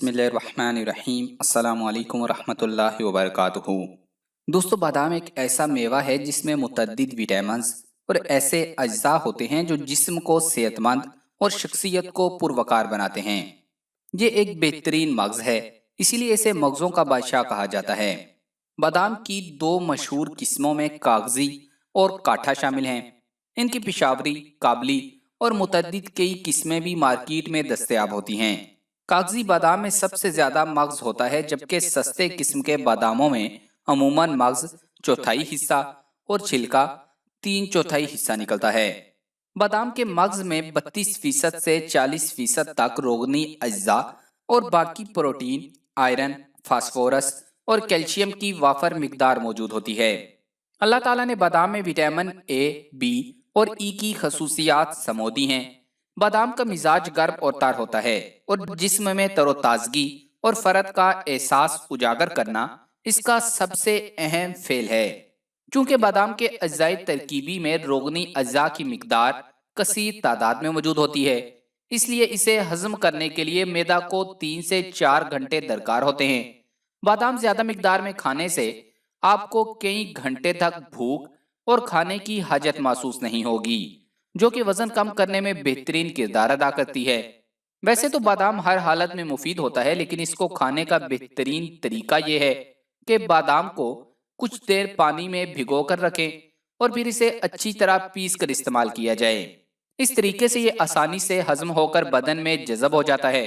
بسم اللہ الرحمن الرحیم۔ السلام علیکم ورحمۃ اللہ وبرکاتہ۔ دوستو، بادام ایک ایسا میوہ ہے جس میں متعدد وٹامنز اور ایسے اجزاء ہوتے ہیں جو جسم کو صحت مند اور شخصیت کو پروقار بناتے ہیں۔ یہ ایک بہترین مغز ہے، اسی لیے اسے مغزوں کا بادشاہ کہا جاتا ہے۔ بادام کی دو مشہور قسموں میں کاغذی اور کاٹھا شامل ہیں۔ ان کی پشاوری، کابلی اور متعدد کئی قسمیں بھی مارکیٹ میں دستیاب ہوتی ہیں۔ کاغذی بادام میں سب سے زیادہ مغز ہوتا ہے، جبکہ سستے قسم کے باداموں میں عموماً مغز چوتھائی حصہ اور چھلکا 3/4 حصہ نکلتا ہے۔ بادام کے مغز میں 32% سے 40% تک روغنی اجزاء اور باقی پروٹین، آئرن، فاسفورس اور کیلشیم کی وافر مقدار موجود ہوتی ہے۔ اللہ تعالیٰ نے بادام میں وٹامن اے، بی اور ای کی خصوصیات سمو دی ہیں۔ بادام کا مزاج گرم اور تر ہوتا ہے اور جسم میں تر و تازگی اور فرحت کا احساس اجاگر کرنا اس کا سب سے اہم فعل ہے۔ چونکہ بادام کے اجزاء ترکیبی میں روغنی اجزاء کی مقدار کثیر تعداد میں موجود ہوتی ہے، اس لیے اسے ہضم کرنے کے لیے معدہ کو 3 سے 4 گھنٹے درکار ہوتے ہیں۔ بادام زیادہ مقدار میں کھانے سے آپ کو کئی گھنٹے تک بھوک اور کھانے کی حاجت محسوس نہیں ہوگی، جو کہ وزن کم کرنے میں بہترین کردار ادا کرتی ہے۔ ویسے تو بادام ہر حالت میں مفید ہوتا ہے، لیکن اس کو کھانے کا بہترین طریقہ یہ ہے کہ بادام کو کچھ دیر پانی میں بھگو کر رکھیں اور پھر اسے اچھی طرح پیس کر استعمال کیا جائے۔ اس طریقے سے یہ آسانی سے ہضم ہو کر بدن میں جذب ہو جاتا ہے۔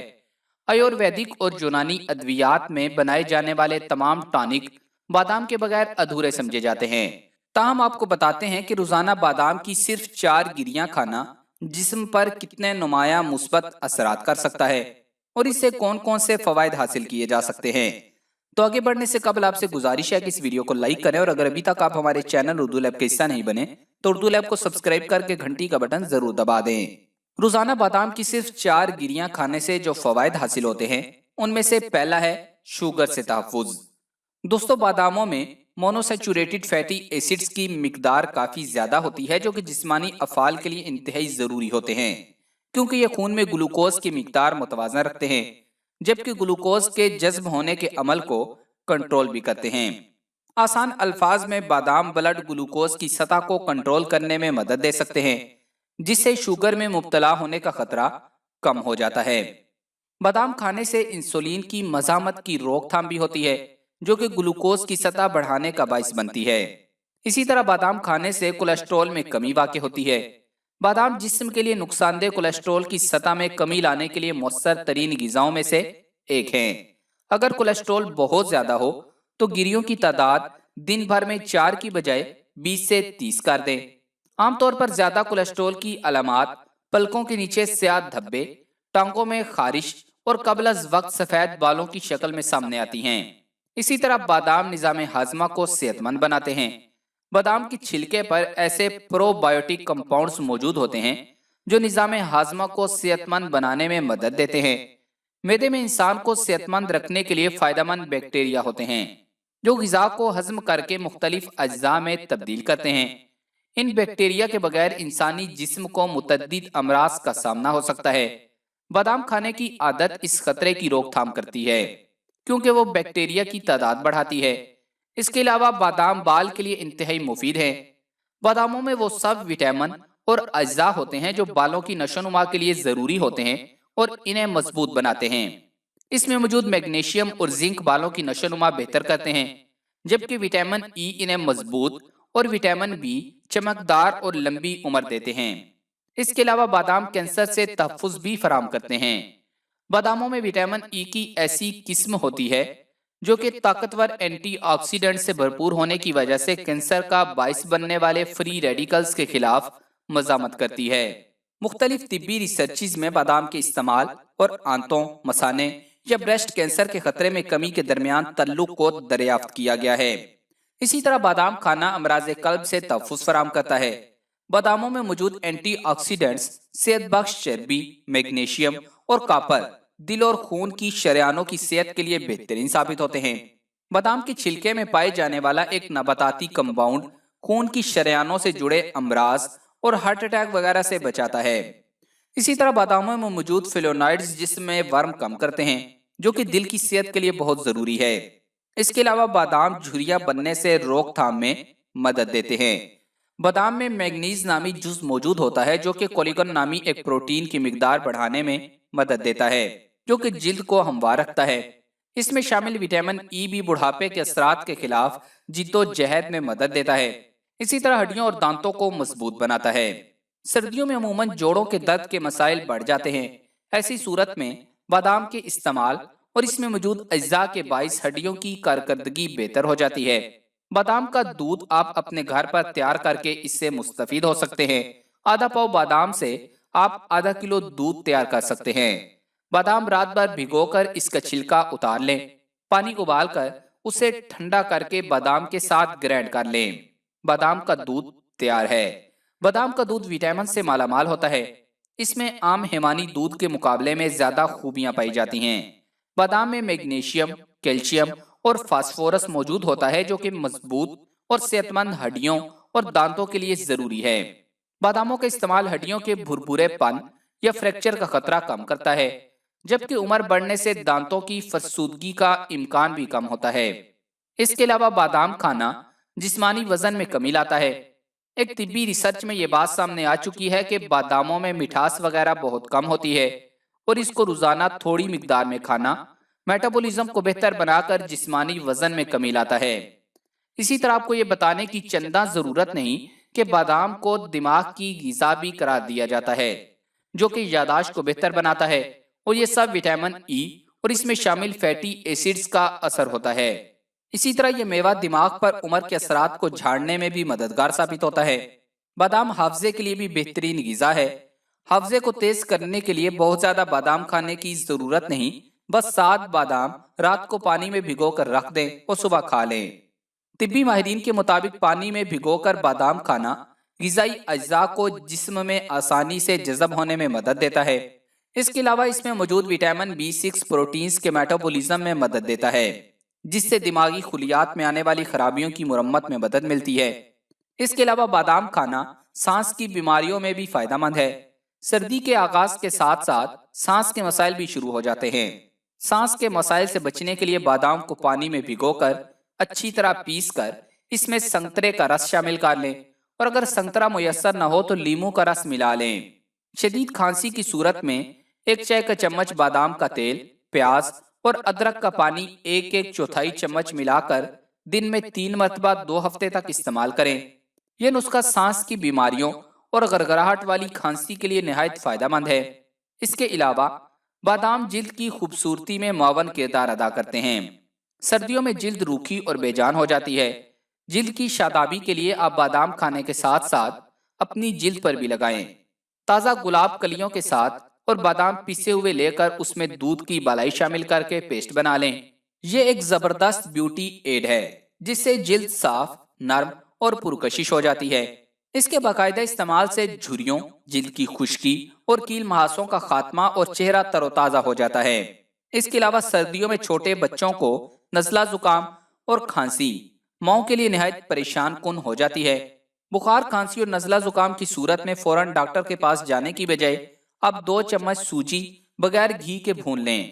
آیورویدک اور یونانی ادویات میں بنائے جانے والے تمام ٹانک بادام کے بغیر ادھورے سمجھے جاتے ہیں۔ تاہم آپ کو بتاتے ہیں کہ روزانہ بادام کی صرف 4 گریاں کھانا جسم پر کتنے نمایاں مثبت اثرات کر سکتا ہے اور اس سے کون کون سے فوائد حاصل کیے جا سکتے ہیں۔ تو آگے بڑھنے سے قبل آپ سے گزارش ہے کہ اس ویڈیو کو لائک کریں، اور اگر ابھی تک آپ ہمارے چینل اردو لیب کا حصہ نہیں بنے تو اردو لیب کو سبسکرائب کر کے گھنٹی کا بٹن ضرور دبا دیں۔ روزانہ بادام کی صرف 4 گریاں کھانے سے جو فوائد حاصل ہوتے ہیں ان میں سے پہلا ہے شوگر سے تحفظ۔ دوستو، باداموں میں مونوسیچوریٹڈ فیٹی ایسڈز کی مقدار کافی زیادہ ہوتی ہے، جو کہ جسمانی افعال کے لیے انتہائی ضروری ہوتے ہیں، کیونکہ یہ خون میں گلوکوز کی مقدار متوازن رکھتے ہیں، جبکہ گلوکوز کے جذب ہونے کے عمل کو کنٹرول بھی کرتے ہیں۔ آسان الفاظ میں بادام بلڈ گلوکوز کی سطح کو کنٹرول کرنے میں مدد دے سکتے ہیں، جس سے شوگر میں مبتلا ہونے کا خطرہ کم ہو جاتا ہے۔ بادام کھانے سے انسولین کی مزاحمت کی روک تھام بھی ہوتی ہے، جو کہ گلوکوز کی سطح بڑھانے کا باعث بنتی ہے۔ اسی طرح بادام کھانے سے کولیسٹرول میں کمی واقع ہوتی ہے۔ بادام جسم کے لیے نقصان دہ کولیسٹرول کی سطح میں کمی لانے کے لیے مؤثر ترین غذاؤں میں سے ایک ہیں۔ اگر کولیسٹرول بہت زیادہ ہو تو گریوں کی تعداد دن بھر میں 4 کی بجائے 20 سے 30 کر دیں۔ عام طور پر زیادہ کولیسٹرول کی علامات پلکوں کے نیچے سیاہ دھبے، ٹانگوں میں خارش اور قبل از وقت سفید بالوں کی شکل میں سامنے آتی ہیں۔ اسی طرح بادام نظام ہاضمہ کو صحت مند بناتے ہیں۔ بادام کی چھلکے پر ایسے پرو بایوٹک کمپاؤنڈز موجود ہوتے ہیں جو نظام ہاضمہ کو صحت مند بنانے میں مدد دیتے ہیں۔ معدے میں انسان کو صحت مند رکھنے کے لیے فائدہ مند بیکٹیریا ہوتے ہیں جو غذا کو ہضم کر کے مختلف اجزاء میں تبدیل کرتے ہیں۔ ان بیکٹیریا کے بغیر انسانی جسم کو متعدد امراض کا سامنا ہو سکتا ہے۔ بادام کھانے کی عادت اس خطرے کی روک تھام کرتی ہے، کیونکہ وہ بیکٹیریا کی تعداد بڑھاتی ہے۔ اس کے علاوہ بادام بال کے لیے انتہائی مفید ہے۔ باداموں میں وہ سب وٹامن اور اجزاء ہوتے ہیں جو بالوں کی نشو و نما کے لیے ضروری ہوتے ہیں اور انہیں مضبوط بناتے ہیں۔ اس میں موجود میگنیشیم اور زنک بالوں کی نشو و نما بہتر کرتے ہیں، جبکہ وٹامن ای انہیں مضبوط اور وٹامن بی چمکدار اور لمبی عمر دیتے ہیں۔ اس کے علاوہ بادام کینسر سے تحفظ بھی فراہم کرتے ہیں۔ باداموں میں وٹامن ای کی ایسی قسم ہوتی ہے جو کہ طاقتور اینٹی آکسیڈنٹ سے بھرپور ہونے کی وجہ سے کینسر کا باعث بننے والے فری ریڈیکلز کے خلاف مزاحمت کرتی ہے۔ مختلف طبی ریسرچز میں بادام کے استعمال اور آنتوں، مثانے یا بریسٹ کینسر کے خطرے میں کمی کے درمیان تعلق کو دریافت کیا گیا ہے۔ اسی طرح بادام کھانا امراض قلب سے تحفظ فراہم کرتا ہے۔ باداموں میں موجود اینٹی آکسیڈنٹس صحت بخش چربی، میگنیشیم اور کاپر دل اور خون کی شریانوں کی صحت کے لیے بہترین ثابت ہوتے ہیں۔ بادام کے چھلکے میں پائے جانے والا ایک نباتاتی کمپاؤنڈ خون کی شریانوں سے جڑے امراض اور ہارٹ اٹیک وغیرہ سے بچاتا ہے۔ اسی طرح باداموں میں موجود فلونائڈز جسم میں ورم کم کرتے ہیں۔ جو کہ دل کی صحت کے لیے بہت ضروری ہے۔ اس کے علاوہ بادام جھریاں بننے سے روک تھام میں مدد دیتے ہیں۔ بادام میں مینگنیز نامی جز موجود ہوتا ہے جو کہ کولیگن نامی ایک پروٹین کی مقدار بڑھانے میں مدد دیتا ہے، جو کہ جلد کو ہموار رکھتا ہے۔ اس میں شامل وٹامن ای بھی بڑھاپے کے اثرات کے خلاف جد و جہد میں مدد دیتا ہے۔ اسی طرح ہڈیوں اور دانتوں کو مضبوط بناتا ہے۔ سردیوں میں عموماً جوڑوں کے درد کے مسائل بڑھ جاتے ہیں۔ ایسی صورت میں بادام کے استعمال اور اس میں موجود اجزاء کے باعث ہڈیوں کی کارکردگی بہتر ہو جاتی ہے۔ بادام کا دودھ آپ اپنے گھر پر تیار کر کے اس سے مستفید ہو سکتے ہیں۔ آدھا پاؤ بادام سے آپ آدھا کلو دودھ تیار کر سکتے ہیں۔ بادام رات بھر بھگو کر اس کا چھلکا اتار لیں۔ پانی ابال کر اسے ٹھنڈا کر کے بادام کے ساتھ گرینڈ کر لیں۔ بادام کا دودھ تیار ہے۔ بادام کا دودھ وٹامن سے مالا مال ہوتا ہے۔ اس میں عام حیوانی دودھ کے مقابلے میں زیادہ خوبیاں پائی جاتی ہیں۔ بادام میں میگنیشیم، کیلشیم اور فاسفورس موجود ہوتا ہے جو کہ مضبوط اور صحت مند ہڈیوں اور دانتوں کے لیے ضروری ہے۔ باداموں کا استعمال ہڈیوں کے بھربھرے پن یا فریکچر کا خطرہ کم کرتا ہے، جبکہ عمر بڑھنے سے دانتوں کی فرسودگی کا امکان بھی کم ہوتا ہے۔ اس کے علاوہ بادام کھانا جسمانی وزن میں کمی لاتا ہے۔ ایک طبی ریسرچ میں یہ بات سامنے آ چکی ہے کہ باداموں میں مٹھاس وغیرہ بہت کم ہوتی ہے اور اس کو روزانہ تھوڑی مقدار میں کھانا میٹابولزم کو بہتر بنا کر جسمانی وزن میں کمی لاتا ہے۔ اسی طرح آپ کو یہ بتانے کی چنداں ضرورت نہیں کہ بادام کو دماغ کی غذا بھی قرار دیا جاتا ہے، جو کہ یادداشت کو بہتر بناتا ہے، اور یہ سب وٹامن ای اور اس میں شامل فیٹی ایسڈز کا اثر ہوتا ہے۔ اسی طرح یہ میوہ دماغ پر عمر کے اثرات کو جھاڑنے میں بھی مددگار ثابت ہوتا ہے۔ بادام حافظے کے لیے بھی بہترین غذا ہے۔ حافظے کو تیز کرنے کے لیے بہت زیادہ بادام کھانے کی ضرورت نہیں، بس 7 بادام رات کو پانی میں بھگو کر رکھ دیں اور صبح کھا لیں۔ طبی ماہرین کے مطابق پانی میں بھگو کر بادام کھانا غذائی اجزاء کو جسم میں آسانی سے جذب ہونے میں مدد دیتا ہے۔ اس کے علاوہ اس میں موجود وٹامن B6 پروٹینز کے میٹابولزم میں مدد دیتا ہے، جس سے دماغی خلیات میں آنے والی خرابیوں کی مرمت میں مدد ملتی ہے۔ اس کے علاوہ بادام کھانا سانس کی بیماریوں میں بھی فائدہ مند ہے۔ سردی کے آغاز کے ساتھ ساتھ سانس کے مسائل بھی شروع ہو جاتے ہیں۔ سانس کے مسائل سے بچنے کے لیے بادام کو پانی میں بھگو کر اچھی طرح پیس کر اس میں سنترے کا رس شامل کر لیں، اور اگر سنترا میسر نہ ہو تو لیموں کا رس ملا لیں۔ شدید کھانسی کی صورت میں 1 چائے کا چمچ بادام کا تیل، پیاز اور ادرک کا پانی 1/4 چمچ ملا کر دن میں 3 مرتبہ 2 ہفتے تک استعمال کریں۔ یہ نسخہ سانس کی بیماریوں اور گڑگڑاہٹ والی کھانسی کے لیے نہایت فائدہ مند ہے۔ اس کے علاوہ بادام جلد کی خوبصورتی میں معاون کردار ادا کرتے ہیں۔ سردیوں میں جلد روکھی اور بے جان ہو جاتی ہے۔ جلد کی شادابی کے لیے آپ بادام کھانے کے ساتھ ساتھ اپنی جلد پر بھی لگائیں۔ تازہ گلاب کلیوں کے ساتھ اور بادام پیسے ہوئے لے کر اس میں دودھ کی بالائی شامل کر کے پیسٹ بنا لیں۔ یہ ایک زبردست بیوٹی ایڈ ہے جس سے جلد صاف، نرم اور پرکشش ہو جاتی ہے۔ اس کے باقاعدہ استعمال سے جھریوں، جلد کی خشکی اور کیل مہاسوں کا خاتمہ اور چہرہ تر و تازہ ہو جاتا ہے۔ اس کے علاوہ سردیوں میں چھوٹے بچوں کو نزلہ زکام اور کھانسی ماؤں کے لیے نہایت پریشان کن ہو جاتی ہے۔ بخار، کھانسی اور نزلہ زکام کی صورت میں فوراً ڈاکٹر کے پاس جانے کی بجائے آپ 2 چمچ سوجی بغیر گھی کے بھون لیں۔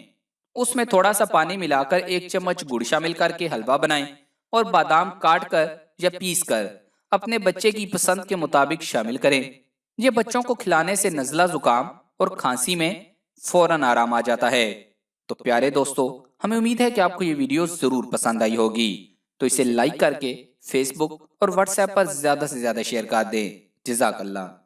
اس میں تھوڑا سا پانی ملا کر 1 چمچ گڑ شامل کر کے حلوہ بنائیں اور بادام کاٹ کر یا پیس کر اپنے بچے کی پسند کے مطابق شامل کریں۔ یہ بچوں کو کھلانے سے نزلہ زکام اور کھانسی میں فوراً آرام آ جاتا ہے۔ تو پیارے دوستو، ہمیں امید ہے کہ آپ کو یہ ویڈیو ضرور پسند آئی ہوگی، تو اسے لائک کر کے فیس بک اور واٹس ایپ پر زیادہ سے زیادہ شیئر کر دیں۔ جزاک اللہ۔